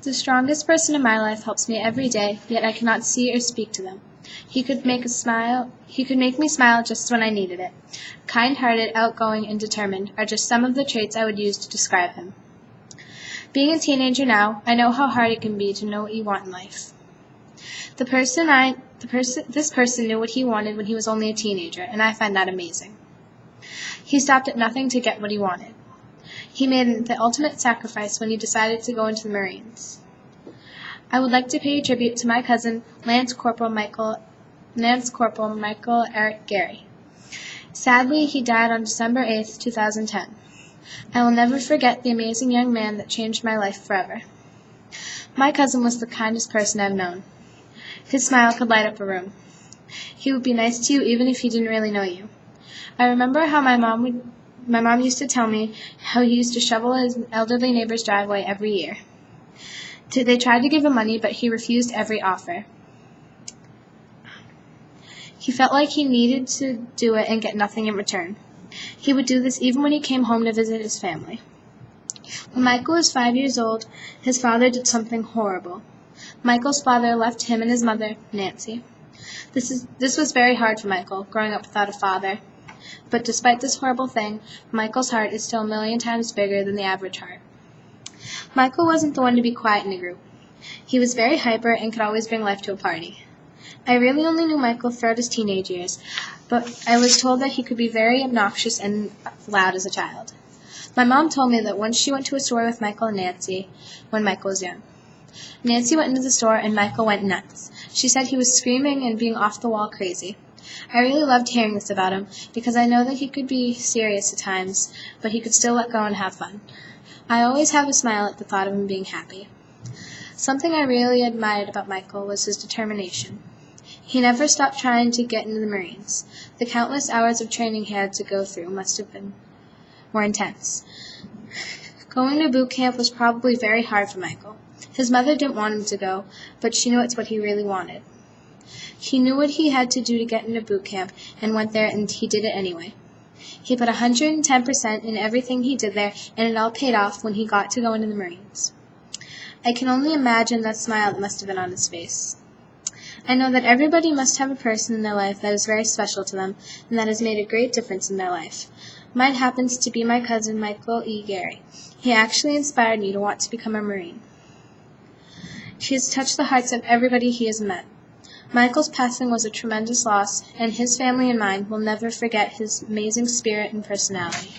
The strongest person in my life helps me every day, yet I cannot see or speak to them. He could make me smile just when I needed it. Kind-hearted, outgoing, and determined are just some of the traits I would use to describe him. Being a teenager now, I know how hard it can be to know what you want in life. This person knew what he wanted when he was only a teenager, and I find that amazing. He stopped at nothing to get what he wanted. He made the ultimate sacrifice when he decided to go into the Marines. I would like to pay tribute to my cousin, Lance Corporal Michael Eric Gary. Sadly, he died on December 8th, 2010. I will never forget the amazing young man that changed my life forever. My cousin was the kindest person I've known. His smile could light up a room. He would be nice to you even if he didn't really know you. I remember how my mom used to tell me how he used to shovel his elderly neighbor's driveway every year. They tried to give him money, but he refused every offer. He felt like he needed to do it and get nothing in return. He would do this even when he came home to visit his family. When Michael was 5 years old, his father did something horrible. Michael's father left him and his mother, Nancy. This was very hard for Michael, growing up without a father. But despite this horrible thing, Michael's heart is still 1,000,000 times bigger than the average heart. Michael wasn't the one to be quiet in a group. He was very hyper and could always bring life to a party. I really only knew Michael throughout his teenage years, but I was told that he could be very obnoxious and loud as a child. My mom told me that once she went to a store with Michael and Nancy when Michael was young. Nancy went into the store and Michael went nuts. She said he was screaming and being off-the-wall crazy. I really loved hearing this about him because I know that he could be serious at times, but he could still let go and have fun. I always have a smile at the thought of him being happy. Something I really admired about Michael was his determination. He never stopped trying to get into the Marines. The countless hours of training he had to go through were intense. Going to boot camp was probably very hard for Michael. His mother didn't want him to go, but she knew it's what he really wanted. He knew what he had to do to get into boot camp and went there, and he did it anyway. He put 110% in everything he did there, and it all paid off when he got to go into the Marines. I can only imagine that smile that must have been on his face. I know that everybody must have a person in their life that is very special to them and that has made a great difference in their life. Mine happens to be my cousin, Michael E. Gary. He actually inspired me to want to become a Marine. He has touched the hearts of everybody he has met. Michael's passing was a tremendous loss, and his family and mine will never forget his amazing spirit and personality.